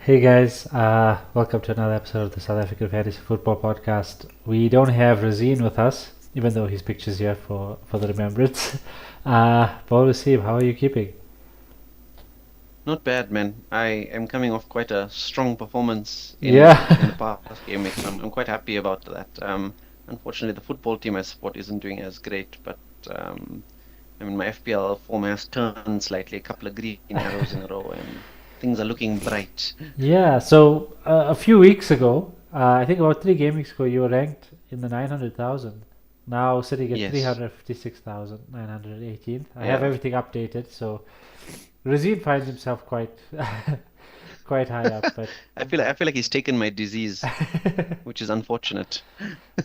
Hey guys, welcome to another episode of the South African Fantasy Football Podcast. We don't have Razine with us, even though his picture's here for the remembrance. But Rasim, how are you keeping? Not bad, man. I am coming off quite a strong performance in Yeah, the past game week, so I'm quite happy about that. Unfortunately, the football team I support isn't doing as great, but um, I mean my FPL form has turned slightly, a couple of green arrows in a row, and things are looking bright. yeah. So a few weeks ago, I think about 3 game weeks ago, you were ranked in the 900,000. Now sitting at Yes, 356,918. I have yeah. everything updated, so Razine finds himself quite quite high up, but I feel like he's taken my disease, which is unfortunate.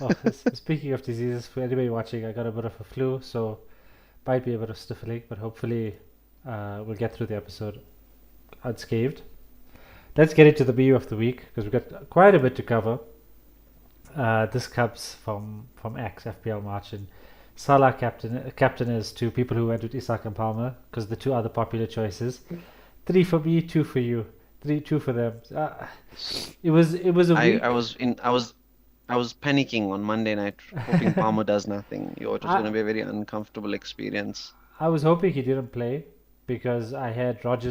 oh, speaking of diseases, for anybody watching, I got a bit of a flu, so might be a bit of sniffling, but hopefully we'll get through the episode unscathed. Let's get into the BU of the week because we've got quite a bit to cover. This comes from X FPL March and Salah captain is to people who went with Isak and Palmer because the two other popular choices. Three for me, two for you, two for them. It was a I week. was in I was panicking on Monday night, hoping Palmer does nothing. Yo, it was going I to be a very uncomfortable experience. I was hoping he didn't play because I had not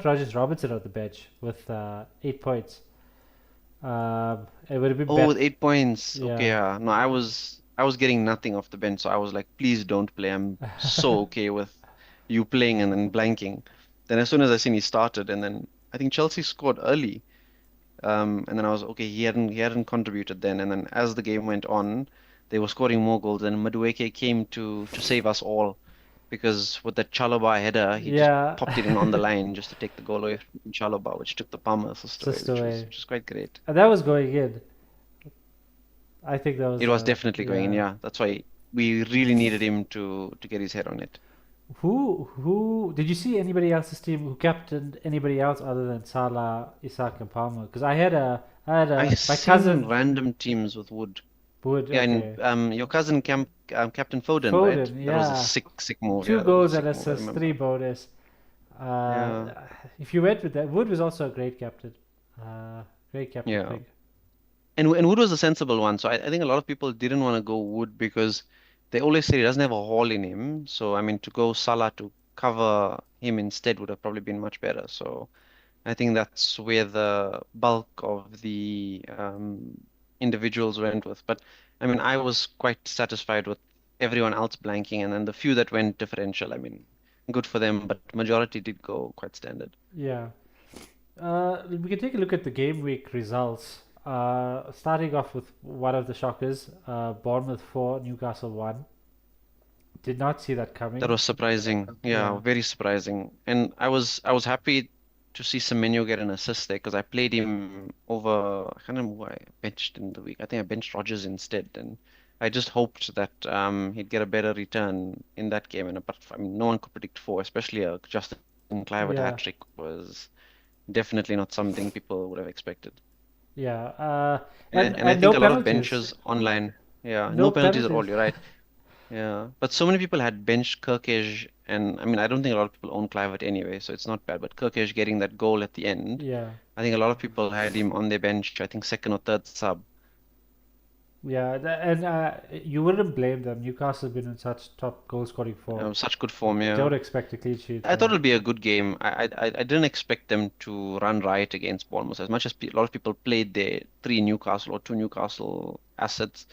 Rogers Robertson on the bench with 8 points. It would have been Oh, better. with 8 points. Okay, Yeah. yeah. No, I was getting nothing off the bench, so I was like, please don't play. I'm so okay with you playing and then blanking. Then as soon as I seen he started, and then I think Chelsea scored early. And then I was okay, he hadn't contributed then. And then as the game went on, they were scoring more goals, and Madueke came to save us all because with that Chalobah header, he just Yeah. popped it in on the line just to take the goal away from Chalobah, which took the Palmer assist away, Just which was away. which was quite great. And that was going in. I think that It was was definitely going in, yeah. yeah. That's why we really needed him to get his head on it. Who did you see anybody else's team who captained anybody else other than Salah, Isak, and Palmer? Because I my seen cousin random teams with Wood. Wood. Yeah, and Okay. your cousin Captain Foden, right? Foden, That was a yeah. sick move. Two Yeah, that was a goals and sick move. I assists, three remember. bonus. Uh, Yeah, if you went with that, Wood was also a great captain. Uh, Great captain yeah. pick. And Wood was a sensible one. So I think a lot of people didn't want to go Wood because they always say he doesn't have a hole in him. So I mean, to go Salah to cover him instead would have probably been much better. So I think that's where the bulk of the individuals went with. But I mean, I was quite satisfied with everyone else blanking, and then the few that went differential. I mean, good for them, but majority did go quite standard. Yeah. We can take a look at the game week results. Starting off with one of the shockers, Bournemouth 4, Newcastle 1. Did not see that That coming. was surprising. Yeah, Yeah. very surprising. And I was happy to see Semenyo get an assist there because I played him over. I can't remember who I benched in the week. I think I benched Rodgers instead, and I just hoped that he'd get a better return in that game. And but I mean, no one could predict four, especially a Justin Kluivert Yeah. hat trick was definitely not something people would have expected. Yeah. And I And no think a lot of penalties. benches online, yeah, No no penalties at all. penalties. You're right. Yeah, but so many people had benched Kirkish, and I mean, I don't think a lot of people own Kluivert anyway, so it's not bad. But Kirkish getting that goal at the end, Yeah. I think a lot of people had him on their bench. I think second or third sub. Yeah. And you wouldn't blame them. Newcastle have been in such top goal scoring form. Such good form, yeah. Don't expect a clean sheet I thought there. it'd be a good game. I didn't expect them to run riot against Bournemouth as much as a lot of people played their three Newcastle or two Newcastle assets.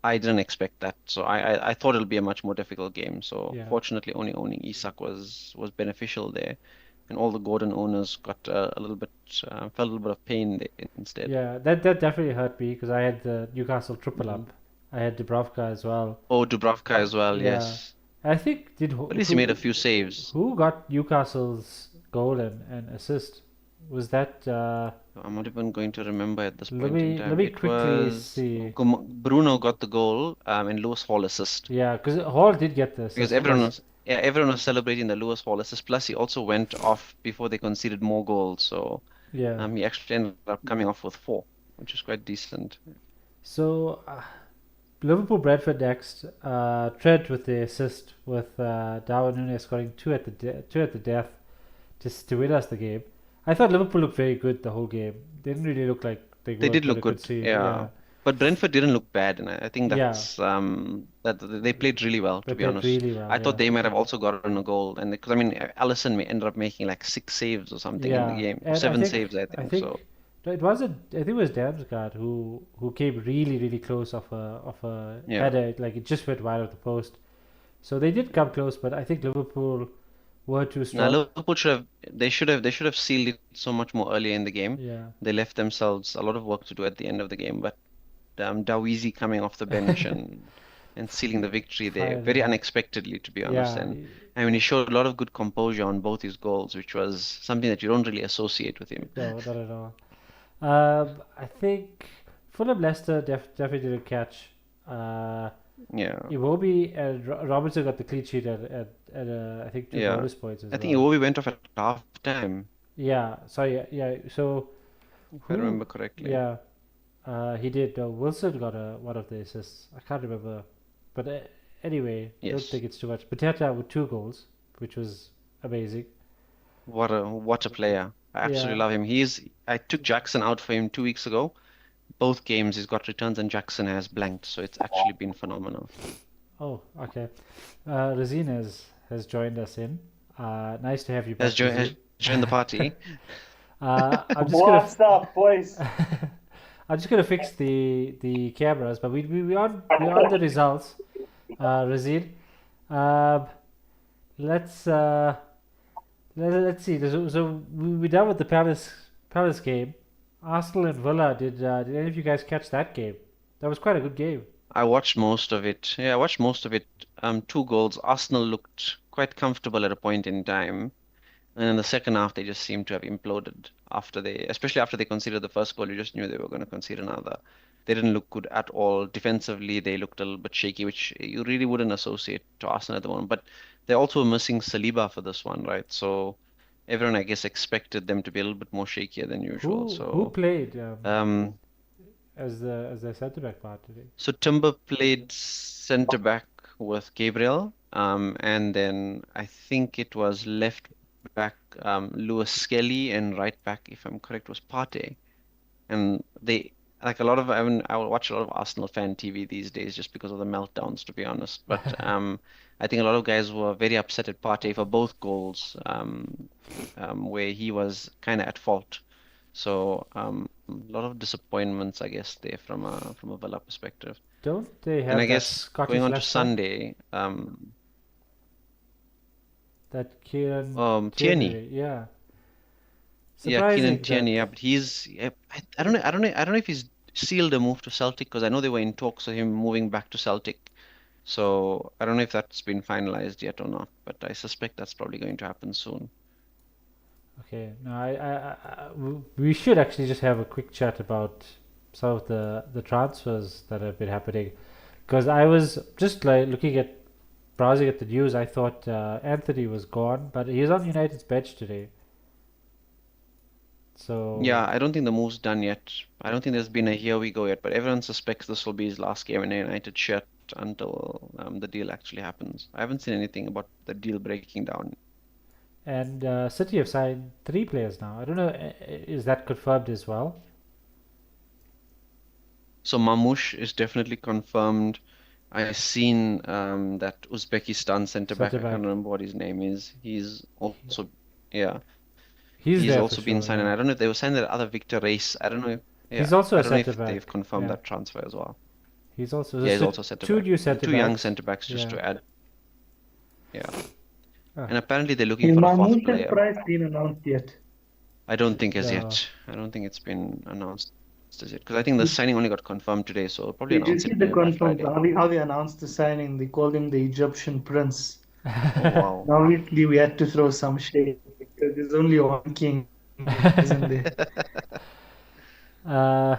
I didn't expect that, so I thought it'll be a much more difficult game. So Yeah. fortunately, only owning Isak was beneficial there, and all the Gordon owners got a little bit felt a little bit of pain there instead. Yeah. That definitely hurt me because I had the Newcastle triple Mhm. up. I had Dubravka as well. Oh, Dubravka as well, Yeah. yes. I think did At least he made a few saves. who got Newcastle's goal and assist? Was that I'm not even going to remember at this let point in me time. It quickly was see. Bruno got the goal, and Lewis Hall assist. Yeah, because Hall did get the Because assist. It was everyone was celebrating the Lewis Hall assist. Plus, he also went off before they conceded more goals. So yeah. he actually ended up coming off with four, which is quite decent. So Liverpool Bradford next. Trent with the assist with Darwin Núñez scoring two at the death just to win us the game. I thought Liverpool looked very good the whole game. They didn't really look like they They weren't did going look to good, concede. yeah. Yeah, But Brentford didn't look bad, and I think yeah, that's that they played really well, they to be played honest. really well. I thought Yeah, they might have also gotten a goal, and because I mean, Allison may ended up making like 6 saves or something in the yeah, game, or and seven saves, I I think. think So no, it wasn't. I think it was Damsgaard who came really really close of a yeah. header. Like it just went wide of the post. So they did come close, but I think Liverpool were too Now strong. Liverpool should have sealed it so much more earlier in the game. Yeah. They left themselves a lot of work to do at the end of the game, but Dawizi coming off the bench and sealing the victory there Finally, very unexpectedly, to be honest. yeah. And I mean, he showed a lot of good composure on both his goals, which was something that you don't really associate with him. No, not at all. I think Fulham Leicester definitely didn't catch. Uh, Yeah, Iwobi and Robinson got the clean sheet I think two yeah. bonus points as I think well. Iwobi went off at half time, Yeah, sorry, yeah. So if I who? remember correctly. Yeah, he did. Wilson got one of the assists. I can't remember, but anyway, don't Yes. think it's too much. Pateta with two goals, which was amazing. What a player. I Yeah. absolutely love him. I took Jackson out for him 2 weeks ago. Both games he's got returns and Jackson has blanked, so it's actually been phenomenal. Oh, okay. Razine has joined us in. Nice to have you Has back, Razine. joined the party. I'm just gonna What's up, boys? I'm just gonna fix the cameras, but we on the results. Razine, um, let's let's see. So we're done with the Palace game. Arsenal and Villa. Did any of you guys catch that game? That was quite a good game. I watched most of it. Yeah, I watched most of it. 2 goals. Arsenal looked quite comfortable at a point in time. And in the second half, they just seemed to have imploded especially after they conceded the first goal, you just knew they were going to concede another. They didn't look good at all. Defensively, they looked a little bit shaky, which you really wouldn't associate to Arsenal at the moment. But they're also missing Saliba for this one, right? So everyone, I guess, expected them to be a little bit more shakier than usual. Who played Um, as the centre back part today? so Timber played centre back with Gabriel, and then I think it was left back Lewis Skelly and right back, if I'm correct, was Partey. And they like a lot of I will watch a lot of Arsenal fan TV these days just because of the meltdowns, to be honest. But I think a lot of guys were very upset at Partey for both goals, where he was kind of at fault. So a lot of disappointments, I guess, there from a Villa perspective. Don't they And I have that guess going Scottish on to left back? Sunday, That Kieran Tierney. Tierney? Yeah. Yeah, Keenan Surprising that. Tierney. Yeah, but I don't know. I don't know if he's sealed a move to Celtic because I know they were in talks of him moving back to Celtic. So I don't know if that's been finalized yet or not, but I suspect that's probably going to happen soon. Okay. No, we should actually just have a quick chat about some of the transfers that have been happening, because I was just like looking at browsing at the news. I thought Anthony was gone, but he's on United's bench today. Yeah, So I don't think the move's done yet. I don't think there's been a here we go yet, but everyone suspects this will be his last game in a United shirt until the deal actually happens. I haven't seen anything about the deal breaking down. and City have signed three players now. I don't know. Is that confirmed as well? So Mamouche is definitely confirmed. I've seen that Uzbekistan centre back, Centre I can't back. remember what his name is. He's also, yeah, He's he's there for also been sure. signed. And Yeah. I don't know if they were signed that other Victor Race. I don't know if, yeah, He's also I a don't know centre if they've back. confirmed Yeah. that transfer as well. He's also Yeah, he's so also centre two back. new And centre two young backs. centre backs just Yeah. to add. Yeah. Ah, And apparently they're looking Is for a fourth Mamouche's player. price been announced yet? I don't think as no. yet. I don't think it's been announced as yet. Because I think the signing only got confirmed today, so they'll probably Did you announce see it the by confirmed Friday. how they announced the signing? They called him the Egyptian prince. Oh, wow. And obviously, we had to throw some shade because there's only one king, isn't there? uh,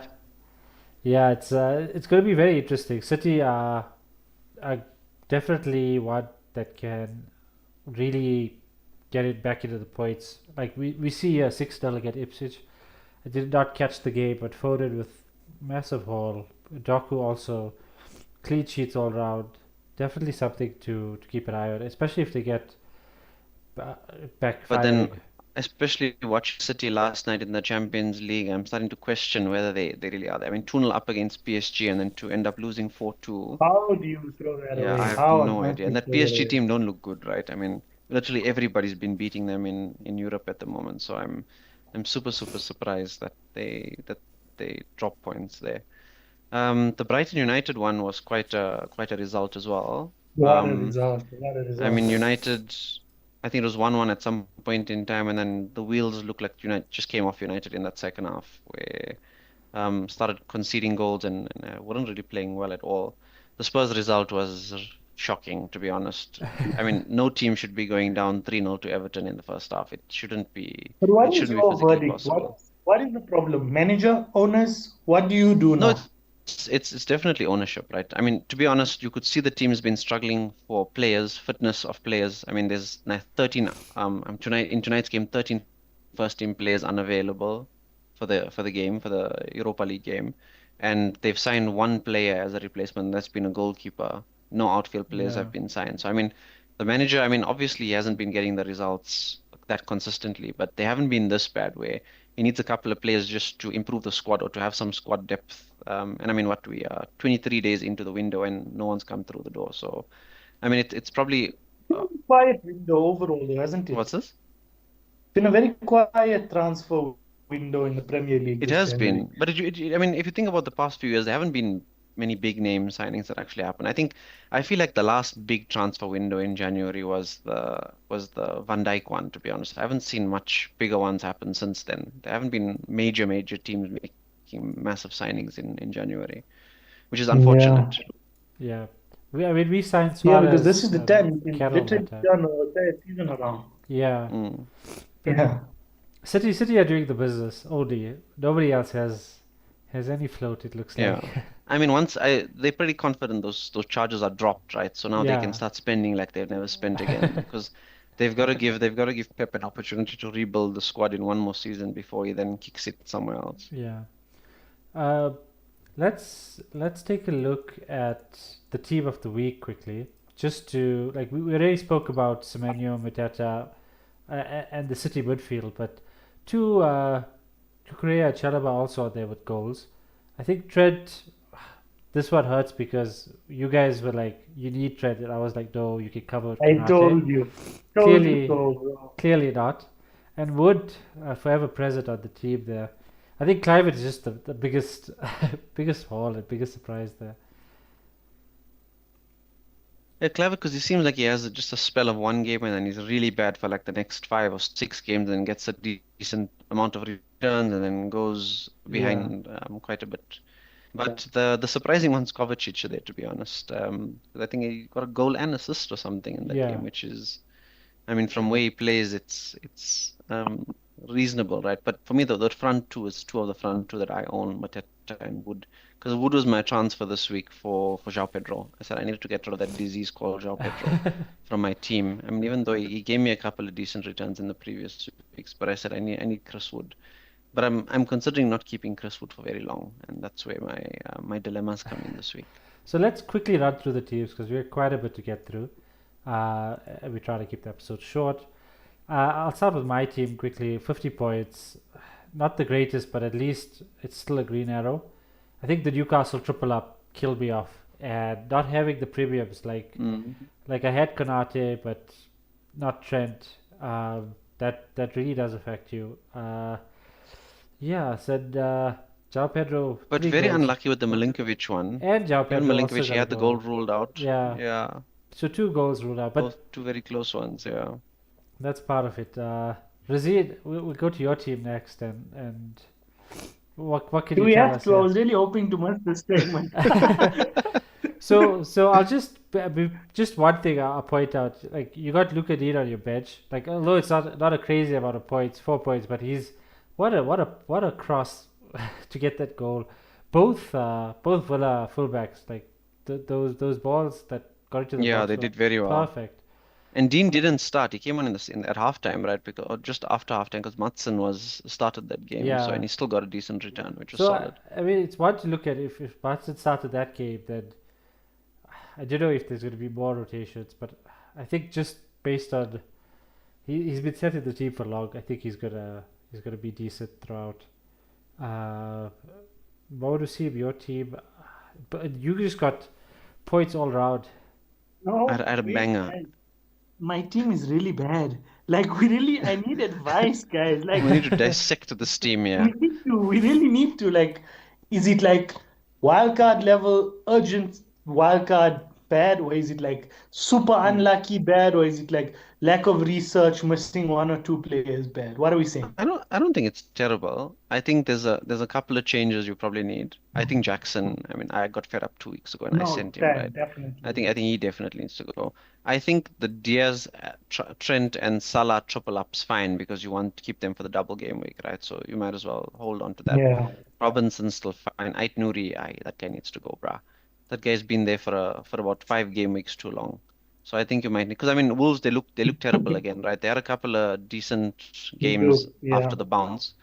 yeah, it's going to be very interesting. City are definitely one that can really get it back into the points. Like we see a 6-0 against Ipswich. I did not catch the game, but Foden with massive haul. Doku also clean sheets all round. Definitely something to keep an eye on, especially if they get ba- back But then firing. especially watching City last night in the Champions League, I'm starting to question whether they really are there. I mean, 2-0 up against PSG and then to end up losing 4-2. How do you throw that Yeah, I away? have How on no earth idea. do And you that throw that PSG away? team don't look good, right? I mean, literally everybody's been beating them in Europe at the moment. So I'm super, super surprised that they drop points there. The Brighton United one was quite a result as well. What a Um, result! What a I result! mean, United, I think it was 1-1 at some point in time, and then the wheels looked like United just came off United in that second half, where started conceding goals and weren't really playing well at all. The Spurs result was shocking, to be honest. I mean, no team should be going down 3-0 to Everton in the first half. But It what is shouldn't be your physically verdict? possible. What is the problem? Manager, owners, what do you do No, now? it's definitely ownership, right? I mean, to be honest, you could see the team's been struggling for players, fitness of players. I mean, there's now 13 in tonight's game, 13 first team players unavailable for the game, for the Europa League game. And they've signed one player as a replacement. That's been a goalkeeper. No outfield players Yeah. have been signed. So I mean, the manager, I mean, obviously he hasn't been getting the results that consistently, but they haven't been this bad where he needs a couple of players just to improve the squad or to have some squad depth. And I mean, what we are 23 days into the window and no one's come through the door. So, I mean, it's probably It's been a quiet window overall, though, hasn't it? what's this? It's been a very quiet transfer window in the Premier League It this has January. been, but I mean, if you think about the past few years, there haven't been many big name signings that actually happened. I feel like the last big transfer window in January was the Van Dijk one, to be honest. I haven't seen much bigger ones happen since then. There haven't been major teams making massive signings in January, which is Yeah. unfortunate. Yeah. I mean, we signed Yeah, because this Suarez is the and time you can Carroll that literally time. turn the entire season around. Yeah. Mm. But Yeah. City are doing the business only. Nobody else has any float, it looks Yeah. like. I mean, they're pretty confident those charges are dropped, right? So now they can Yeah. start spending like they've never spent again because they've got to give Pep an opportunity to rebuild the squad in one more season before he then kicks it somewhere else. Yeah. Uh, let's take a look at the team of the week quickly. Just to like we already spoke about Semenyo, Mateta, and the City midfield, but two Correa, Chalaba also are there with goals. I think Trent. This one hurts because you guys were like, you need Trent, and I was like, no, you can cover I Konate. told you. Told you so, bro. Clearly not. And Wood, forever present on the team there. I think Clive is just the biggest biggest haul and biggest surprise there. Yeah, clever because he seems like he has just a spell of one game and then he's really bad for like the next 5 or 6 games and gets a decent amount of returns and then goes Yeah. behind quite a bit. But the surprising one's Kovacic there, to be honest. 'Cause I think he got a goal and assist or something in that Yeah. game, which is, I mean, from where he plays, it's reasonable, right? But for me, the front two is two of the front two that I own, Mateta and Wood, because Wood was my transfer this week for João Pedro. I said I needed to get rid of that disease called João Pedro from my team. I mean, even though he gave me a couple of decent returns in the previous weeks, but I said I need Chris Wood. But I'm considering not keeping Chris Wood for very long, and that's where my dilemmas come in this week. So let's quickly run through the teams because we have quite a bit to get through. We try to keep the episode short. I'll start with my team quickly. 50 points. Not the greatest, but at least it's still a green arrow. I think the Newcastle triple up killed me off. And not having the premiums, like I had Konate, but not Trent. That really does affect you. Yeah, I said João Pedro. But 3 very goals. unlucky with the Milinkovic one. And João Even Pedro also Milinkovic, he got a had the goal. goal ruled out. Yeah. Yeah, So 2 goals ruled out, but both two very close ones. Yeah. that's part of it. Razid, we'll go to your team next, and what can Do you we tell have us to? I here? was really hoping to miss this segment. So I'll just one thing I'll point out. Like you got Luka Dean on your bench. Like although it's not a crazy amount of points, 4 points, but he's what a cross to get that goal. Both Villa fullbacks, like those balls that got into the Yeah, box they were did very well. perfect. And Dean didn't start. He came on at halftime, right? Because or just after halftime, because Matson started that game. So Yeah. and he still got a decent return, which was So solid. I mean, it's one to look at if Barton started that game, then I don't know if there's going to be more rotations, but I think just based on he's been set in the team for long. I think he's gonna be decent throughout. Uh, More to see your team, but you just got points all around. No, I had a wait, banger. guys. My team is really bad. Like we really, I need advice, guys. Like We need to dissect this team, yeah. we really need to like, is it like wildcard level urgent wildcard bad, or is it like super unlucky bad, or is it like lack of research, missing one or two players bad? What are we saying? I don't think it's terrible. I think there's a couple of changes you probably need. I think Jackson, I mean, I got fed up 2 weeks ago and I No, sent him, that right? I definitely. think I think he definitely needs to go. I think the Diaz, Trent and Salah triple up's fine because you want to keep them for the double game week, right? So you might as well hold on to that. Yeah. Robinson's still fine. Ait Nouri, that guy needs to go, bruh. That guy's been there for about 5 game weeks too long. So I think you might need, because I mean Wolves they look terrible again, right? They had a couple of decent We games do. Yeah. after the bounce,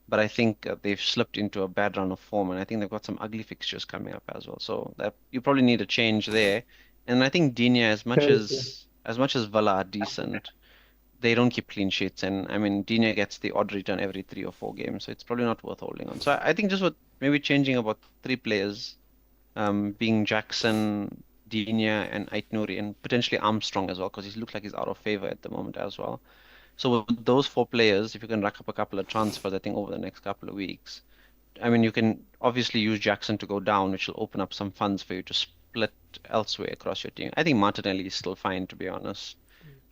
but I think they've slipped into a bad run of form, and I think they've got some ugly fixtures coming up as well. So that you probably need a change there. And I think Digne, as much Very true. as Villa are decent, they don't keep clean sheets, and I mean Digne gets the odd return every 3 or 4 games, so it's probably not worth holding on. So I think just with maybe changing about 3 players, being Jackson, Digne, and Ait Nouri, and potentially Armstrong as well, because he looks like he's out of favor at the moment as well. So with those 4 players, if you can rack up a couple of transfers, I think over the next couple of weeks, I mean you can obviously use Jackson to go down, which will open up some funds for you to split elsewhere across your team. I think Martinelli is still fine, to be honest.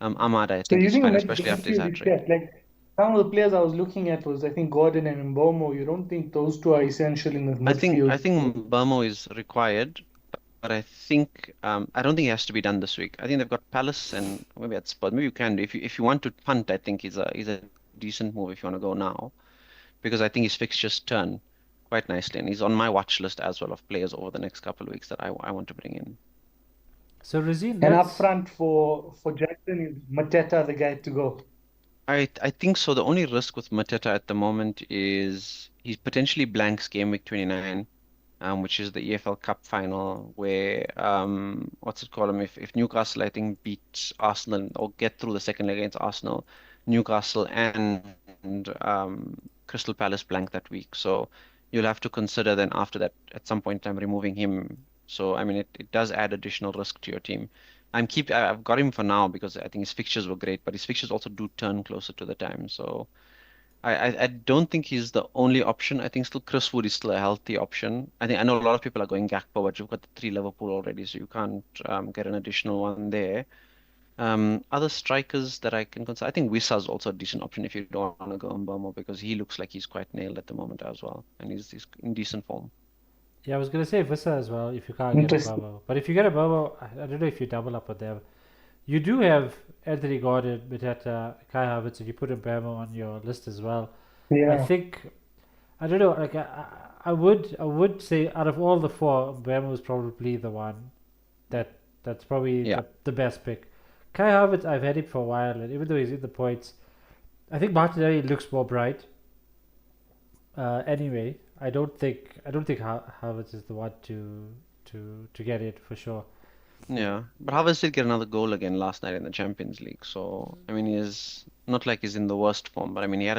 Ahmad, I So think you is think fine, especially after his midfield hat is trick. set? Like some of the players I was looking at was I think Gordon and Mbomo. You don't think those two are essential in the I think midfield? Burmo is required, but I don't think it has to be done this week. I think they've got Palace and maybe at Spurs. Maybe you can do if you want to punt. I think he's a decent move if you want to go now because I think his fixtures turn quite nicely and he's on my watch list as well of players over the next couple of weeks that I want to bring in. So Razin, And up let's. front for Jackson is Mateta the guy to go. I think so. The only risk with Mateta at the moment is he potentially blanks game week 29. Which is the EFL Cup final, where what's it called? If Newcastle, I think, beat Arsenal or get through the second leg against Arsenal, Newcastle and Crystal Palace blank that week. So you'll have to consider then after that at some point in time removing him. So I mean, it does add additional risk to your team. I've got him for now because I think his fixtures were great, but his fixtures also do turn closer to the time. So. I don't think he's the only option. I think still Chris Wood is still a healthy option. I know a lot of people are going Gakpo, but you've got the 3 Liverpool already, so you can't get an additional one there. Other strikers that I can consider, I think Wissa's also a decent option if you don't want to go on Burma because he looks like he's quite nailed at the moment as well, and he's in decent form. Yeah, I was gonna say Vissa as well if you can't get a Interesting. Bobo. But if you get a Bobo, I don't know if you double up with them. You do have Anthony Gordon, Mateta, Kai Havertz, and you put Mbemo on your list as well. I Yeah. think I don't know. Like I would say out of all the four, Mbemo is probably the one that's probably Yeah. the best pick. Kai Havertz, I've had him for a while, and even though he's in the points, I think Martinelli looks more bright. Anyway, I don't think Havertz is the one to get it for sure. Yeah, but Havertz did get another goal again last night in the Champions League. So I mean, he's not like he's in the worst form, but I mean, he had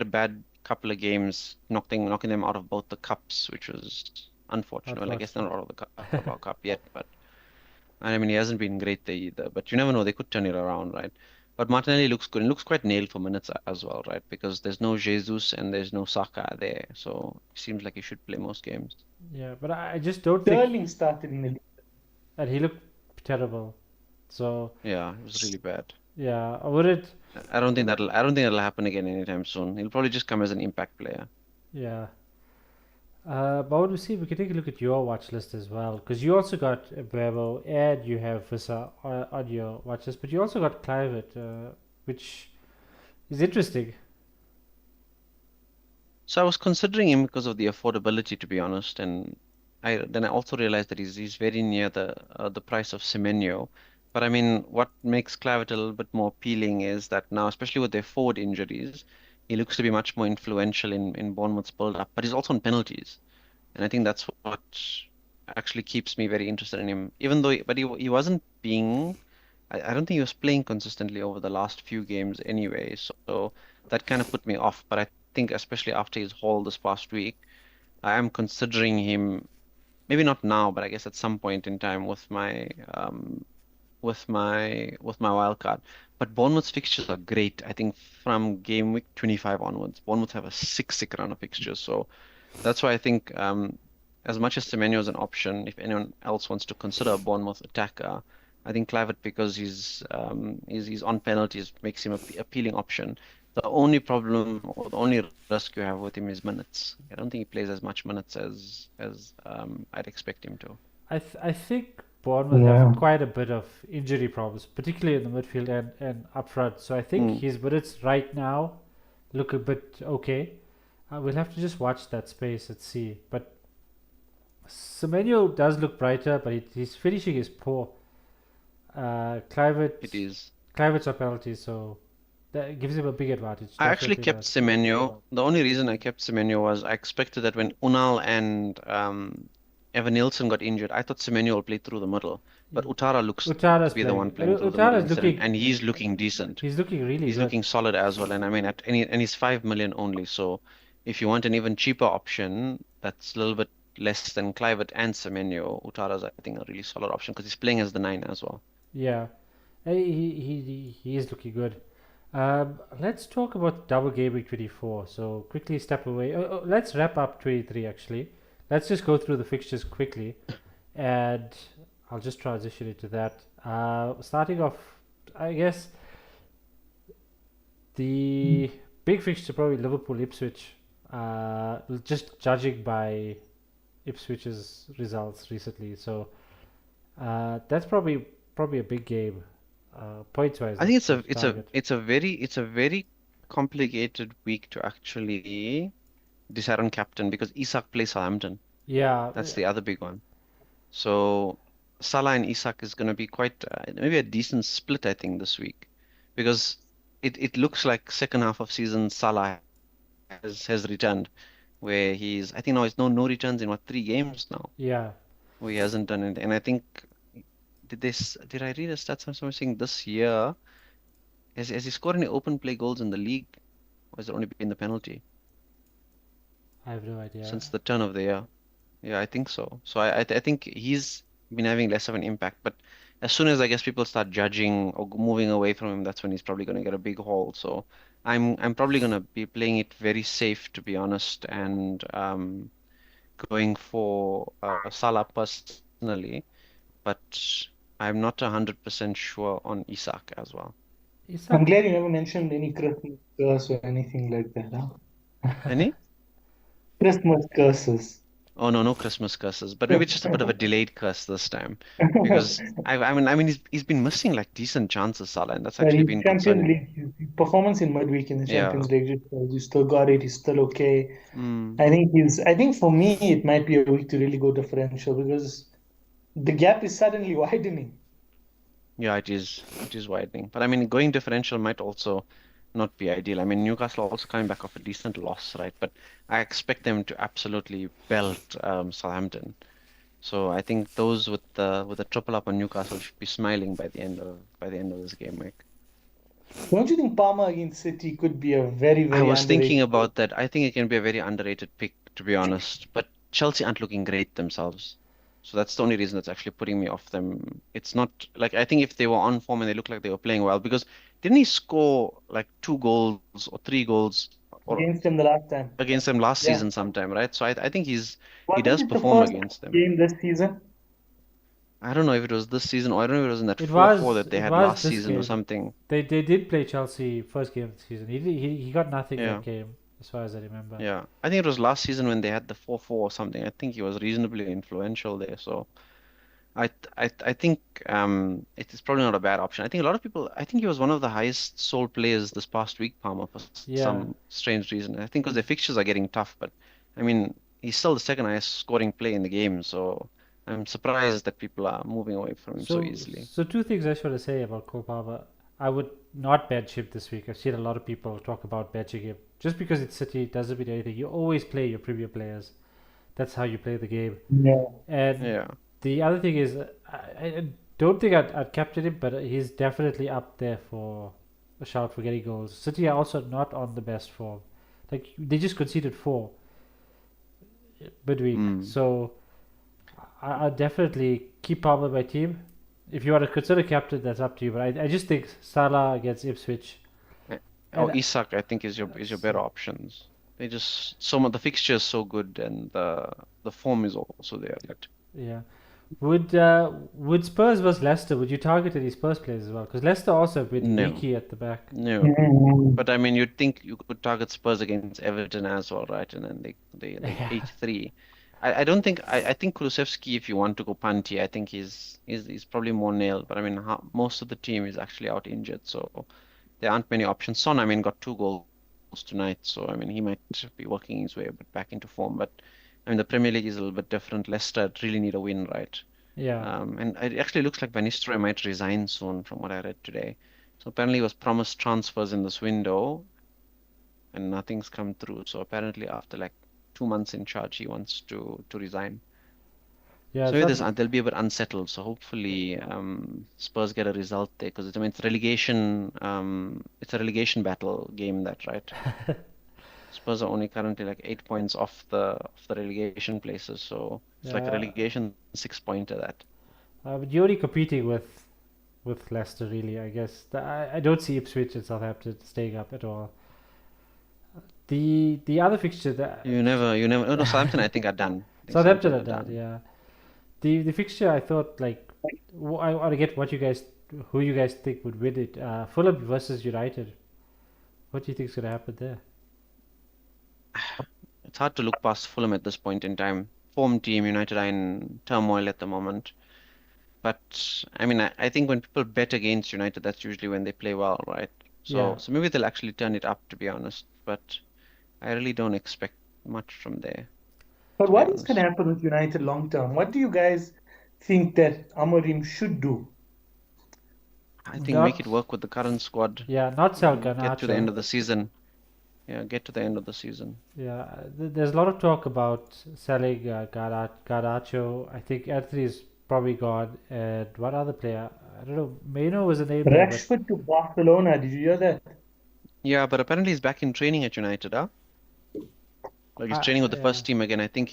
a bad couple of games, knocking them out of both the cups, which was unfortunate. Well, I guess they're Unfortunate. not out of the Carabao Cup yet, but I mean, he hasn't been great there either. But you never know; they could turn it around, right? But Martinelli looks good and looks quite nailed for minutes as well, right? Because there's no Jesus and there's no Saka there, so it seems like he should play most games. Yeah, but I just don't think, Sterling started in the league. and he looked terrible. So Yeah, it was really bad. yeah, I wouldn't. I don't think that'll happen again anytime soon. He'll probably just come as an impact player. Yeah. But what we see, we can take a look at your watch list as well, because you also got Bravo and you have Visa on your watch list, but you also got Clivet, which is interesting. So I was considering him because of the affordability, to be honest, and I also realized that he's very near the price of Semenyo. But I mean, what makes Clavet a little bit more appealing is that now, especially with their forward injuries, he looks to be much more influential in Bournemouth's build-up. But he's also on penalties, and I think that's what actually keeps me very interested in him. Even though, but he wasn't being I don't think he was playing consistently over the last few games anyway. So that kind of put me off. But I think especially after his haul this past week, I am considering him. Maybe not now, but I guess at some point in time with my wild card. But Bournemouth's fixtures are great. I think from game week 25 onwards, Bournemouth have a sick run of fixtures. So that's why I think as much as Semenyo is an option, if anyone else wants to consider a Bournemouth attacker, I think Clivert, because he's on penalties, makes him a appealing option. The only problem or the only risk you have with him is minutes. I don't think he plays as much minutes as I'd expect him to. I think Bournemouth have quite a bit of injury problems, particularly in the midfield and up front. So I think his minutes right now look a bit okay. We'll have to just watch that space and see. But Semenyo does look brighter, but his finishing is poor. It is. Clivert's a penalty, so that gives him a big advantage. I actually Definitely kept does. Semenyo. The only reason I kept Semenyo was I expected that when Unal and Evan Nilsson got injured, I thought Semenyo will play through the middle. But Utara looks to Utara's be the one playing. playing through the middle Utara's instead, looking. and he's looking decent. He's looking really He's good. looking solid as well. And I mean, and he's 5 million only. So if you want an even cheaper option, that's a little bit less than Clivert and Semenyo, Utara's I think a really solid option because he's playing as the 9 as well. Yeah, he is looking good. Let's talk about double game week 24. So quickly step away. Let's wrap up 23 actually. Let's just go through the fixtures quickly, and I'll just transition into that. Starting off, I guess the big fixture probably Liverpool Ipswich. Just judging by Ipswich's results recently, so that's probably a big game. Points wise, I think it's a very complicated week to actually decide on captain because Isak plays Southampton. Yeah, That's the other big one. So Salah and Isak is going to be quite maybe a decent split, I think, this week because it looks like second half of season Salah has returned, where I think now it's no returns in 3 games now. yeah. Where he hasn't done it, and I think did I read a stat somewhere saying this year has he scored any open play goals in the league, or has it only been the penalty I have no idea. since the turn of the year? Yeah, I think so. So I think he's been having less of an impact, but as soon as I guess people start judging or moving away from him, that's when he's probably going to get a big haul. So I'm probably going to be playing it very safe, to be honest, and going for Salah personally, but I'm not 100% sure on Isak as well. I'm glad you never mentioned any Christmas curse or anything like that. Huh? Any? Christmas curses. Oh no, no Christmas curses, but maybe just a bit of a delayed curse this time because I mean he's been missing like decent chances, Salah, and that's actually been Champions concerning. League his performance in midweek in the Yeah. Champions League just tells you still got it. He's still okay. Mm. I think for me it might be a week to really go differential because the gap is suddenly widening. Yeah, it is widening, but I mean going differential might also not be ideal. I mean Newcastle are also coming back off a decent loss, right? But I expect them to absolutely belt Southampton. So I think those with the triple up on Newcastle should be smiling by the end of this game week. Don't you think Palmer against City could be a very, very I was thinking underrated about that. I think it can be a very underrated pick, to be honest. But Chelsea aren't looking great themselves. So that's the only reason that's actually putting me off them. It's not like I think if they were on form and they looked like they were playing well, because didn't he score like 2 goals or 3 goals or against them the last time? against them last Yeah. season sometime, right? So I think he Wasn't does it the perform first against them. game this season? I don't know if it was this season or I don't know if it was in that It 4-4 was- that they it had was last this season or game. something. They did play Chelsea first game of the season. He got nothing Yeah. that game, as far as I remember. Yeah, I think it was last season when they had the 4-4 or something. I think he was reasonably influential there. So I think it is probably not a bad option. I think a lot of people. I think he was one of the highest sold players this past week, Palmer, for Yeah. some strange reason. I think because their fixtures are getting tough, but I mean he's still the second highest scoring player in the game. So I'm surprised that people are moving away from him so easily. So two things I just want to say about Cole Palmer. I would not bench him this week. I've seen a lot of people talk about benching him. Just because it's City doesn't mean anything. You always play your premier players. That's how you play the game. Yeah. And Yeah. the other thing is, don't think I'd captain him, but he's definitely up there for a shout for getting goals. City are also not on the best form. Like they just conceded 4 midweek, so I definitely keep Palmer in my team. If you want to consider captain, that's up to you. But I just think Salah against Ipswich. Or And Isak, I think is your better options. They just some of the fixtures so good and the form is also there. But yeah, would Spurs versus Leicester? Would you target any Spurs players as well? Because Leicester also a bit no, leaky at the back. no. Mm. But I mean, you'd think you could target Spurs against Everton as well, right? And then they Yeah, 8-3. I don't think I think Kulusevski, if you want to go punty, I think he's probably more nailed. But I mean, most of the team is actually out injured, so there aren't many options. Son, I mean, got 2 goals tonight, so I mean, he might be working his way a bit back into form. But I mean, the Premier League is a little bit different. Leicester really need a win, right? yeah, And it actually looks like Van Nistelrooy might resign soon, from what I read today. So apparently, he was promised transfers in this window, and nothing's come through. So apparently, after like 2 months in charge, he wants to resign. yeah. So It's maybe not. they'll be a bit unsettled. So hopefully, Spurs get a result there because I mean it's relegation. It's a relegation battle game, that right? Spurs are only currently like 8 points off the relegation places, so it's like a Yeah, relegation 6 pointer that. but you're only competing with Leicester, really. I guess I don't see Ipswich and Southampton staying up at all. The other fixture that You never. Oh, no, Southampton I think are done. I think Southampton Southampton are are done. done. Yeah. The fixture I thought like I want to get what you guys who you guys think would win it. Fulham versus United. What do you think is gonna happen there? It's hard to look past Fulham at this point in time. Form team, United are in turmoil at the moment. But I mean, I think when people bet against United, that's usually when they play well, right? So Yeah. so maybe they'll actually turn it up, to be honest. But I really don't expect much from there, But to be what is going to honest. happen with United long term? What do you guys think that Amorim should do? I think make Not it work with the current squad. yeah, not sell Get to the end Garnacho. of the season. Yeah, get to the end of the season. Yeah, there's a lot of talk about selling Garnacho. I think Anthony is probably gone. And what other player? I don't know. Meno was a name there, but Rashford to Barcelona. Did you hear that? Yeah, but apparently he's back in training at United, huh? Like he's training with the yeah, first team again. I think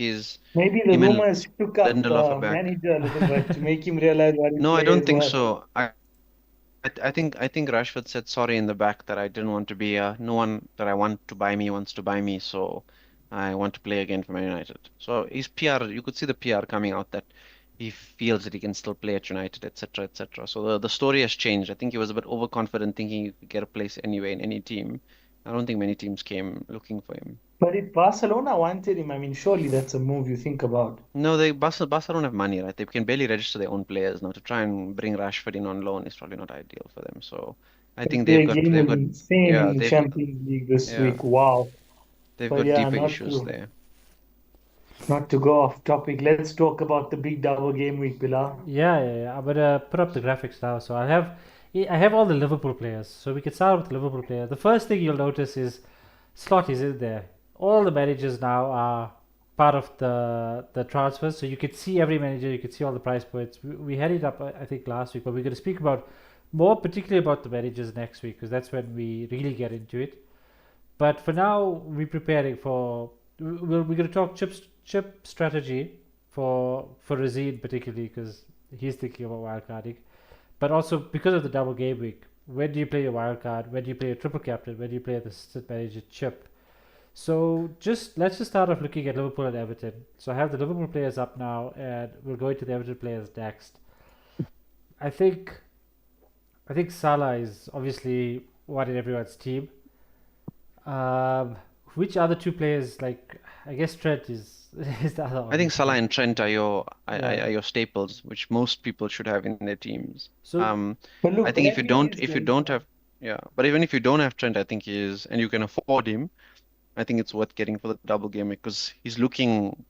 Maybe the him and rumors shook up Lindelof are the back. manager a little bit to make him realize what his No, I don't players think were. so. I think Rashford said sorry in the back that I didn't want to be no one that I want to buy me wants to buy me, so I want to play again for Man United. So his PR, you could see the PR coming out that he feels that he can still play at United, etc., etc. So the story has changed. I think he was a bit overconfident, thinking he could get a place anyway in any team. I don't think many teams came looking for him. But if Barcelona wanted him, I mean, surely that's a move you think about. No, Barca don't have money, right? They can barely register their own players now. To try and bring Rashford in on loan is probably not ideal for them. So I think Their they've game they've was got insane yeah in the Champions League this yeah week. Wow. they've But got yeah, deeper issues there. not to go off topic, let's talk about the big double game week, Bilal. yeah. I'm gonna put up the graphics now. So I have all the Liverpool players. So we can start with the Liverpool player. The first thing you'll notice is Slot is in there. All the managers now are part of the transfers, so you can see every manager. You can see all the price points. We had it up, I think, last week, but we're going to speak about more particularly about the managers next week because that's when we really get into it. But for now, we're preparing for. We're going to talk chip strategy for Razine particularly because he's thinking about wildcarding, but also because of the double game week. When do you play your wildcard? When do you play a triple captain? When do you play the sit manager chip? So let's just start off looking at Liverpool and Everton. So I have the Liverpool players up now, and we'll go into the Everton players next. I think I think Salah is obviously one in everyone's team. Um, which other two players? Like I guess Trent is is the other I think obvious Salah one. and Trent are Yeah. your staples, which most people should have in their teams. So But I look, think let me ask if you you, don't have yeah, but even if you don't have Trent, I think he is, and you can afford him. I think it's worth getting for the double game because he's looking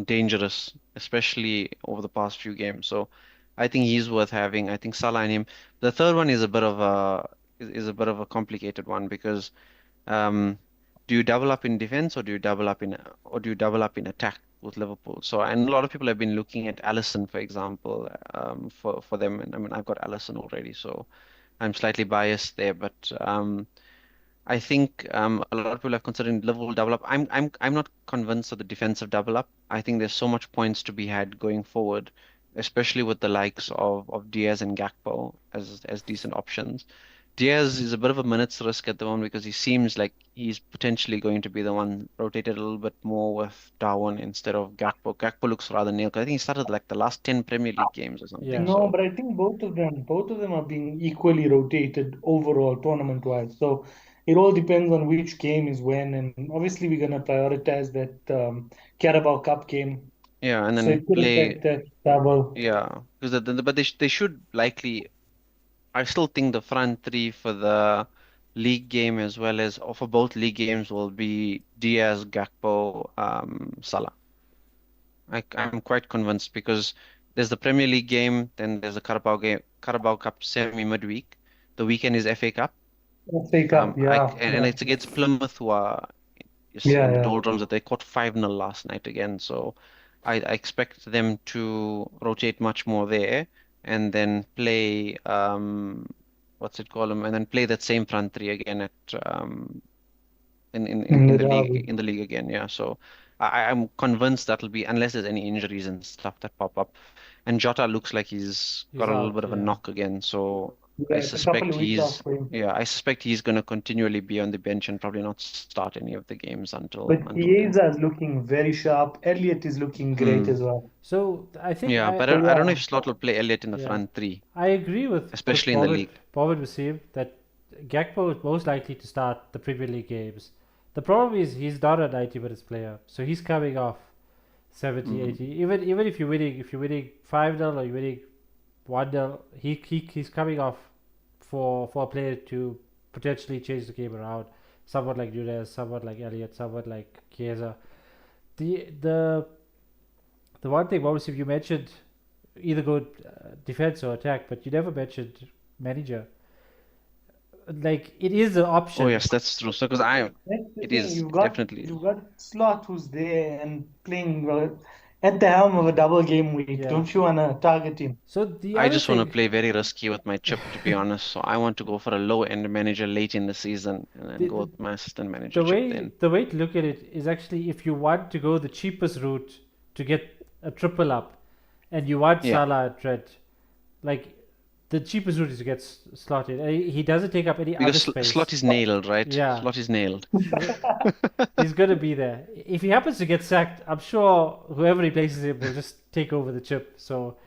dangerous, especially over the past few games. So I think he's worth having. I think Salah and him. The third one is a bit of is a bit of a complicated one because um, do you double up in defense or do you double up in attack? with Liverpool. So, and a lot of people have been looking at Alisson, for example, for them. And I mean, I've got Alisson already, so I'm slightly biased there. But I think a lot of people are considering Liverpool double up. I'm not convinced of the defensive double up. I think there's so much points to be had going forward, especially with the likes of Diaz and Gakpo as decent options. Diaz is a bit of a minutes risk at the moment because he seems like he's potentially going to be the one rotated a little bit more with Darwin instead of Gakpo. Gakpo looks rather nailed. I think he started like the last 10 Premier League games or something. Yeah. No, So but I think both of them are being equally rotated overall tournament-wise. So it all depends on which game is when, and obviously we're going to prioritize that Carabao Cup game. yeah, and So then it could play affect that double. yeah, because but they should likely. I still think the front three for the league game as well as or for both league games will be Diaz, Gakpo, Salah. I'm quite convinced because there's the Premier League game, then there's the Carabao Cup semi midweek. The weekend is FA Cup. FA Cup, yeah, And it's against Plymouth who are just yeah, in the yeah. doldrums that they caught 5-0 last night again. So I expect them to rotate much more there and then play what's it called and then play that same front three again at In in the the derby. league again. Yeah. So I'm convinced that'll be unless there's any injuries and stuff that pop up. And Jota looks like he's He's got a little out. bit of a Yeah. knock again. So Yeah, it's a couple of weeks off for him. I suspect he's going to continually be on the bench and probably not start any of the games But until then. Chiesa is looking very sharp. Elliott is looking great as well. So I think Yeah, but So I don't know yeah, if Slot will play Elliott in the yeah, front three, I agree with especially in the league. Bovid Wasim that Gakpo is most likely to start the Premier League games. The problem is he's not a 90 minutes player, so he's coming off 70, Mm. 80. Even if you're winning 5-0 or you're winning 1-0, he's coming off for a player to potentially change the game around. Someone like Nunez, someone like Elliott, someone like Chiesa. The one thing, obviously, you mentioned either go defense or attack, but you never mentioned manager. Like it is an option. Oh yes, that's true. So because that's the it thing. is You've got definitely. Slot who's there and playing at the helm of a double game week. Yeah. Don't you want to target him? So the I other just want to thing, play very risky with my chip, to be honest. So I want to go for a low-end manager late in the season and then go with my assistant manager chip then. the way to look at it is actually if you want to go the cheapest route to get a triple up, and you want Yeah. Salah at Trent, like the cheapest route is to get slotted. He doesn't take up any other Because space. Slot is nailed, right? Yeah. Slot is nailed. He's gonna be there. If he happens to get sacked, I'm sure whoever replaces him will just take over the chip. So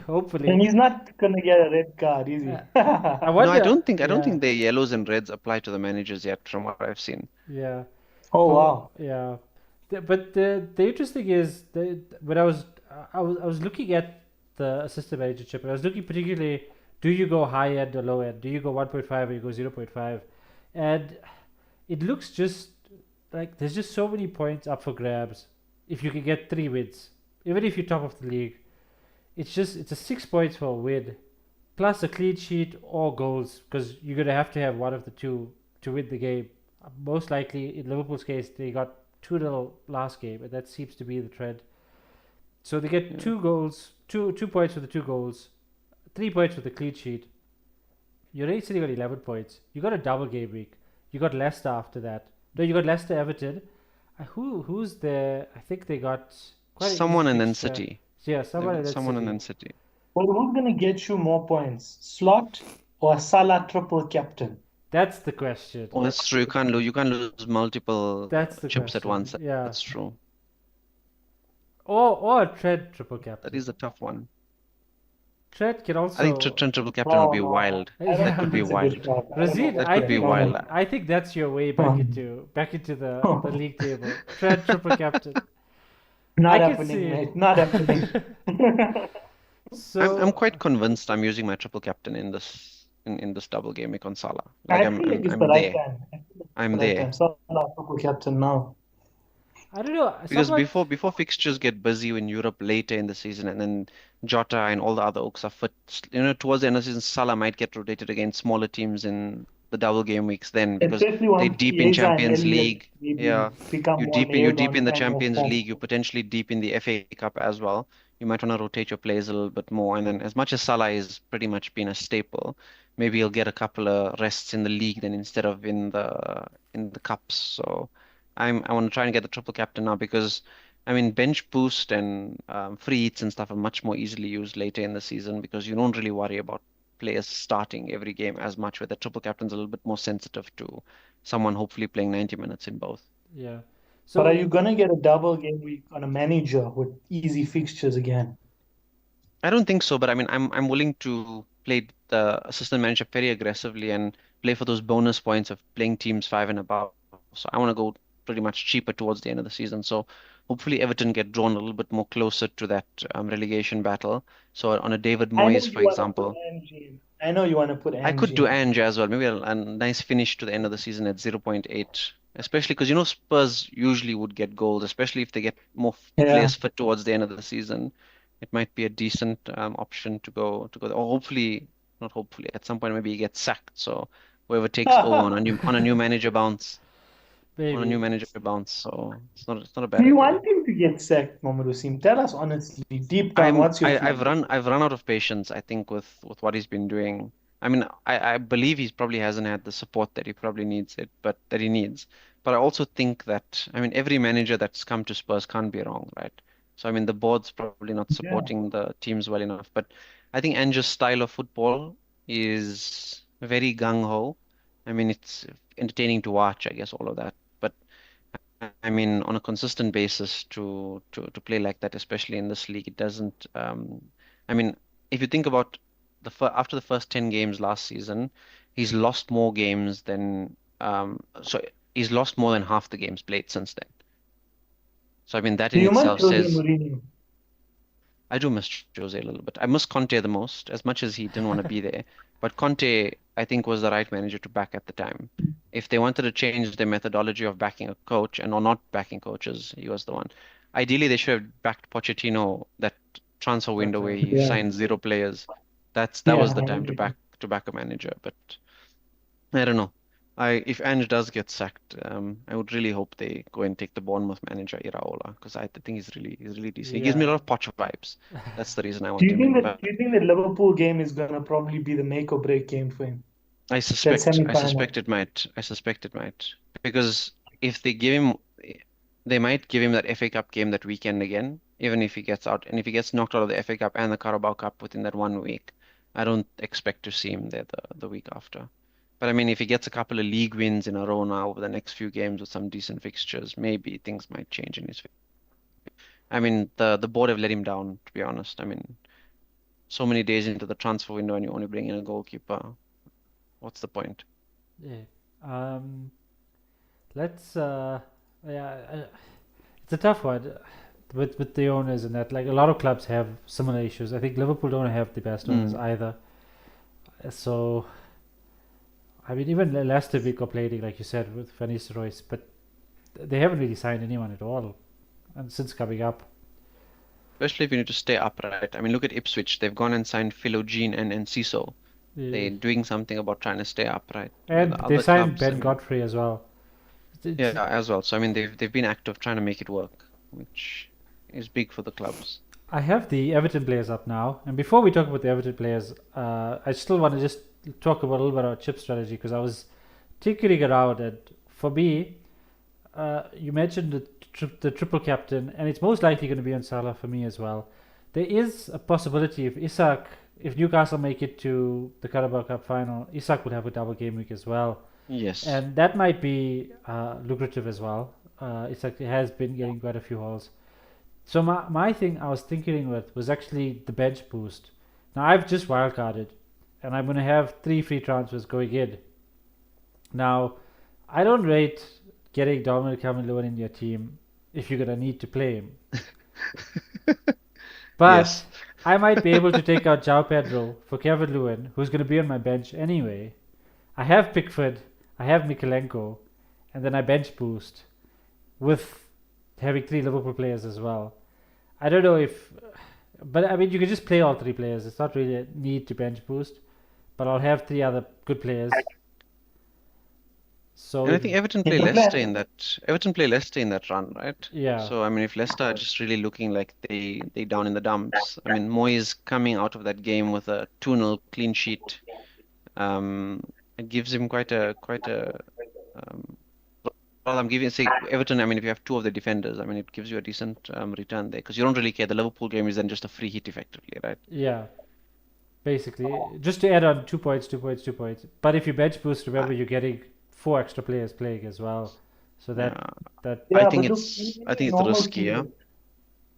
hopefully, And he's not gonna get a red card, is he? I No, wonder. I don't think yeah, the yellows and reds apply to the managers yet, from what I've seen. Yeah. Oh wow. Yeah. But the interesting is when I was looking at the assistant manager chip, and I was looking particularly, do you go high end or low end? Do you go 1.5 or you go 0.5? And it looks just like there's just so many points up for grabs if you can get 3 wins. Even if you're top of the league, it's a 6 points for a win, plus a clean sheet or goals, because you're gonna have to have one of the two to win the game. Most likely, in Liverpool's case, they got 2-0 last game, and that seems to be the trend. So they get Yeah. 2 goals, 2 points for the 2 goals, 3 points for the clean sheet. You're already sitting on 11 points. You got a double game week. You got Leicester after that. No, you got Leicester, Everton. Who's there? I think they got quite an Someone easy and then fixture. City. Yeah, someone and then Someone and City. then City. Well, who's gonna get you more points? Slot or Salah triple captain? That's the question. Oh, that's true. You can't lose multiple That's the chips at question. once. Yeah. That's true. Or a Trent triple captain. That is a tough one. Trent can also. I think Trent triple captain would be No, wild. I don't That could think be it's a wild. good shot. I don't Razid, know. That I could be think wild. I think that's your way back into the league table. Trent triple captain. Not I can happening, see- mate. Not happening. So I'm quite convinced I'm using my triple captain in this double game week on Salah. I Like feel like it's I'm the right there. time. I feel like it's I'm the right there. time. Salah triple captain now. I don't know. Because someone- before fixtures get busy in Europe later in the season, and then Jota and all the other Oaks are fit, towards the end of the season, Salah might get rotated against smaller teams in the double game weeks then because Especially they're once deep in Chiesa and Champions Elliott League. maybe Yeah, become more you're nailed deep on in the and more Champions form. League. You're potentially deep in the FA Cup as well. You might want to rotate your players a little bit more. And then as much as Salah is pretty much been a staple, maybe he'll get a couple of rests in the league then instead of in the cups. So I want to try and get the triple captain now because I mean bench boost and free hits and stuff are much more easily used later in the season because you don't really worry about players starting every game as much, where the triple captain's a little bit more sensitive to someone hopefully playing 90 minutes in both. Yeah. But are So you gonna get a double game week on a manager with easy fixtures again? I don't think so, but I mean, I'm willing to play the assistant manager very aggressively and play for those bonus points of playing teams five and above. So I want to go pretty much cheaper towards the end of the season. So hopefully Everton get drawn a little bit more closer to that relegation battle. So on a David I know Moyes, for you want to put example, Angie in. I know you want to put I could Angie do in. Ange as well. Maybe a nice finish to the end of the season at 0.8, especially because you know Spurs usually would get goals, especially if they get more Yeah. players fit towards the end of the season. It might be a decent option to go, or hopefully, not hopefully, at some point maybe he gets sacked. So whoever takes over on a new manager bounce, on a new maybe. manager bounce. So it's not a Do bad you idea. want him to get sacked, Mohamed Hussein? Tell us honestly, deep down, I'm what's your I've feeling? run out of patience, I think, with what he's been doing. I mean, I believe he's probably hasn't had the support that he probably needs it, but that he needs. But I also think that I mean every manager that's come to Spurs can't be wrong, right? So I mean the board's probably not Yeah. supporting the teams well enough. But I think Ange's style of football is very gung ho. I mean it's entertaining to watch, I guess, all of that. But I mean, on a consistent basis to play like that, especially in this league, it doesn't. I mean, if you think about after the first 10 games last season, he's lost more games than so he's lost more than half the games played since then. So I mean, that Do in you miss itself Jose says Mourinho? I do miss Jose a little bit. I miss Conte the most, as much as he didn't want to be there. But Conte, I think, was the right manager to back at the time. If they wanted to change their methodology of backing a coach and or not backing coaches, he was the one. Ideally, they should have backed Pochettino that transfer window where Okay. he Yeah. signed zero players. That Yeah, was the I time agree. to back a manager. But I don't know. If Ange does get sacked, I would really hope they go and take the Bournemouth manager Iraola because I think he's really decent. He gives me a Yeah. lot of Poch vibes. That's the reason I Do want you him think in. that But do you think that Liverpool game is gonna probably be the make or break game for him? That I semi-final. suspect it might. I suspect it might because if they give him, they might give him that FA Cup game that weekend again, even if he gets out. And if he gets knocked out of the FA Cup and the Carabao Cup within that 1 week, I don't expect to see him there the week after. But I mean, if he gets a couple of league wins in a row now over the next few games with some decent fixtures, maybe things might change in his favor. I mean, the board have let him down, to be honest. I mean, so many days into the transfer window and you only bring in a goalkeeper. What's the point? Yeah. Um. Let's. Yeah. It's a tough one with the owners and that. Like a lot of clubs have similar issues. I think Liverpool don't have the best owners Mm. either. So I mean, even Leicester we complaining, like you said, with Van Nistelrooy, but they haven't really signed anyone at all, and since coming up. Especially if you need to stay upright. I mean, look at Ipswich. They've gone and signed Philogene and Enciso. Yeah. They're doing something about trying to stay upright. Where And the they other signed clubs, I Ben mean, Godfrey as well. yeah, It's, as well. So I mean, they've been active trying to make it work, which is big for the clubs. I have the Everton players up now, and before we talk about the Everton players, I still want to just talk about a little bit about chip strategy because I was tinkering around, and for me, you mentioned the triple captain, and it's most likely going to be on Salah for me as well. There is a possibility if Newcastle make it to the Carabao Cup final, Isak will have a double game week as well, Yes. and that might be lucrative as well. Isak has been getting quite a few hauls. So my thing I was thinking with was actually the bench boost. Now I've just wildcarded, and I'm going to have 3 free transfers going in. Now, I don't rate getting Dominic Calvert-Lewin in your team if you're going to need to play him. But Yes. I might be able to take out João Pedro for Calvert-Lewin, who's going to be on my bench anyway. I have Pickford, I have Mikalenko, and then I bench boost with having 3 Liverpool players as well. I don't know if, but I mean, you can just play all 3 players. It's not really a need to bench boost, but I'll have 3 other good players. So And I think Everton play The Leicester plan. in that Everton play Leicester in that run, right? yeah, So I mean, if Leicester are just really looking like they down in the dumps, I mean, Moyes coming out of that game with a 2-0 clean sheet, um, it gives him quite a um, well, I'm giving say Everton. I mean, if you have two of the defenders, I mean, it gives you a decent return there because you don't really care. The Liverpool game is then just a free hit effectively, right? yeah. Basically, just to add on 2 points, 2 points, 2 points. But if you bench boost, I, remember you're getting 4 extra players playing as well. So yeah, that I Yeah, think but look, it's risky, yeah.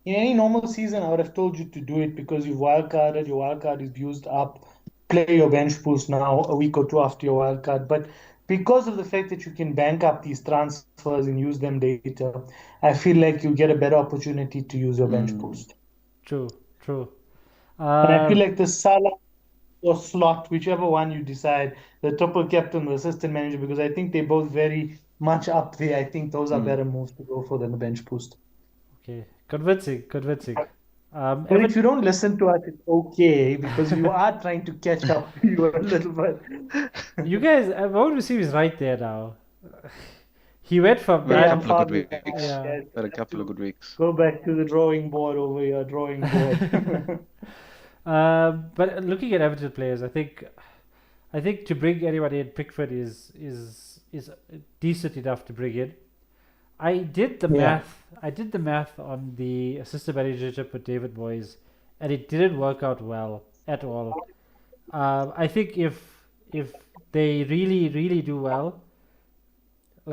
in any normal season, I would have told you to do it because you've wildcarded, your wildcard is used up. Play your bench boost now a week or two after your wildcard. But because of the fact that you can bank up these transfers and use them later, I feel like you get a better opportunity to use your bench Mm. boost. true, true. And I feel Um, like the Salah or slot, whichever one you decide, the triple captain, the assistant manager, because I think they're both very much up there. I think those are Mm. better moves to go for than the bench boost. okay, convincing, convincing. But if you Everton, don't listen to us, it's okay because we are trying to catch up to you a little bit. you guys, Won't Receive is right there now. He went from We had a Yeah, bad, I'm couple of far good behind, weeks. yeah. guys. We had a We have couple of to good weeks. go back to the drawing board over here, drawing board. But looking at Everton players, I think to bring anyone in, Pickford is decent enough to bring in. I did the Yeah, math. I did the math on the assistant managership with David Moyes, and it didn't work out well at all. I think if they really do well,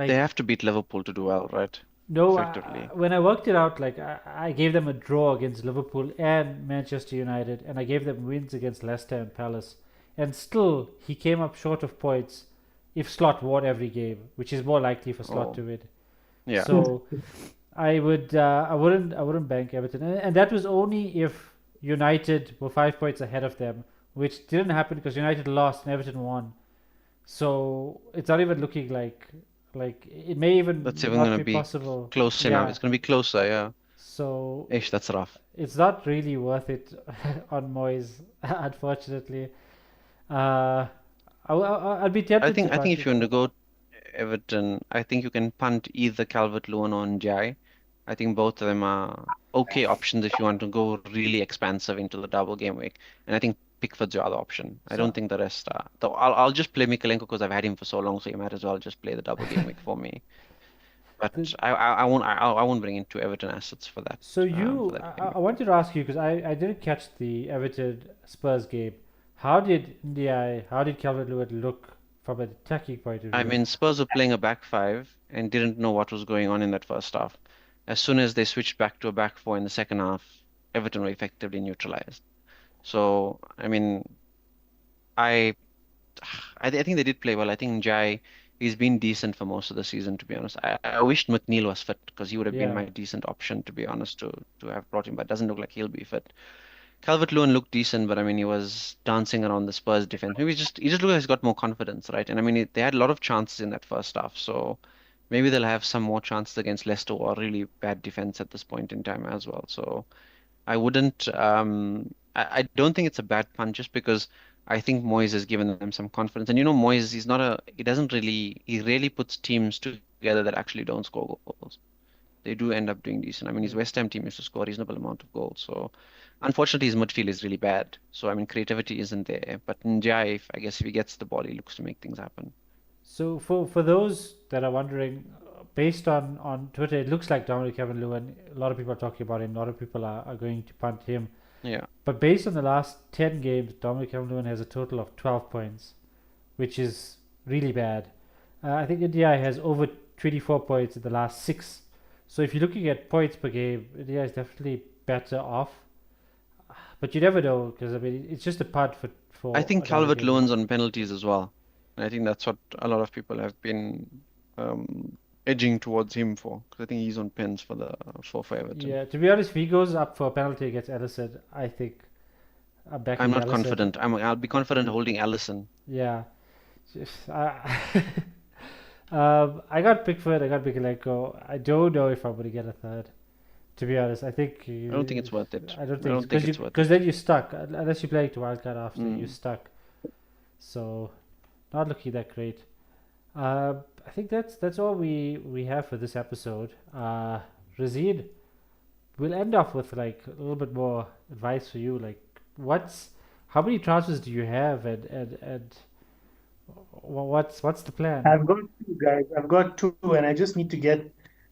They like have to beat Liverpool to do well, right? no, Effectively. when I worked it out, like I gave them a draw against Liverpool and Manchester United, and I gave them wins against Leicester and Palace, and still he came up short of points if Slot won every game, which is more likely for Slot Oh, to win. yeah. So I wouldn't bank Everton, and that was only if United were 5 points ahead of them, which didn't happen because United lost and Everton won. So it's not even looking like it may That's even even not gonna be be possible. close enough. Yeah. It's gonna be closer, yeah. So Ish, that's rough. it's not really worth it on Moyes, unfortunately. Uh, I'd be tempted to I think punt if it. you want to go Everton, I think you can punt either Calvert-Lewin or Njai. I think both of them are okay options if you want to go really expansive into the double game week. And I think Pickford's your other option. I don't So think the rest are. Though I'll just play Mikalenko because I've had him for so long, so you might as well just play the double game week for me. the, But I won't bring in two Everton assets so for you, that game I week. wanted to ask you because I didn't catch the Everton Spurs game. How did Calvert-Lewin look from an attacking point of I view? mean, Spurs were playing a back five and didn't know what was going on in that first half. As soon as they switched back to a back four in the second half, Everton were effectively neutralized. So, I mean, I I think they did play well. I think Jai, he's been decent for most of the season, to be honest. I wished McNeil was fit because he would have been Yeah. my decent option, to be honest, to have brought him, but it doesn't look like he'll be fit. Calvert-Lewin looked decent, but I mean, he was dancing around the Spurs defense. Maybe he just looked like he's got more confidence, right? And I mean, they had a lot of chances in that first half, so maybe they'll have some more chances against Leicester or really bad defense at this point in time as well. So I wouldn't, I don't think it's a bad punt just because I think Moyes has given them some confidence. And you know, Moyes, he rarely puts teams together that actually don't score goals. They do end up doing decent. I mean, his Mm. West Ham team used to score a reasonable amount of goals. So, unfortunately, his midfield is really bad. So, I mean, creativity isn't there. But Njai, I guess if he gets the ball, he looks to make things happen. So for those that are wondering, based on Twitter, it looks like Dominic Calvert-Lewin. A lot of people are talking about him. A lot of people are going to punt him. Yeah. But based on the last 10 games, Dominic Calvert-Lewin has a total of 12 points, which is really bad. I think India has over 24 points in the last 6. So if you're looking at points per game, India is definitely better off. But you never know because I mean it's just a punt I for think another game week. Calvert-Lewin's on penalties as well. And I think that's what a lot of people have been edging towards him for. Because I think he's on pens for Everton. Yeah, to be honest, if he goes up for a penalty against Ellison, I think I'm I'm backing not Ellison. confident. I'll be confident holding Allison. Yeah. I got Pickford, I got Mikalenko. I don't know if I'm going to get a third. To be honest, I think I don't think it's worth it. I don't I think don't think it's worth because it. then you're stuck unless you play to wildcard after you're Mm. stuck. So not looking that great. I think that's all we have for this episode. Razid, we'll end off with like a little bit more advice for you. Like, how many transfers do you have, and what's the plan? I've got two, guys. I've got two, and I just need to get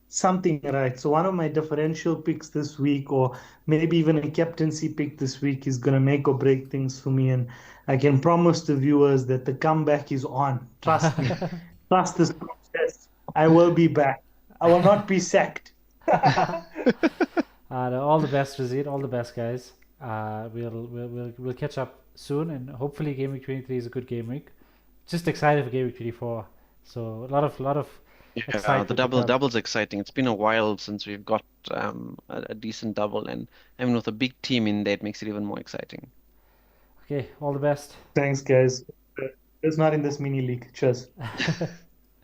something right. So one of my differential picks this week, or maybe even a captaincy pick this week, is gonna make or break things for me. And I can promise the viewers that the comeback is on. Trust me. Trust this process. I will be back. I will not be sacked. All the best, Razid. All the best, guys. We'll catch up soon, and hopefully, Game Week 23 is a good game week. Just excited for Game Week 24. So a lot of Yeah, excitement the to come. double's exciting. It's been a while since we've got a decent double, and I mean with a big team in there, it makes it even more exciting. Okay, all the best. Thanks, guys. It's not in this mini league. Cheers.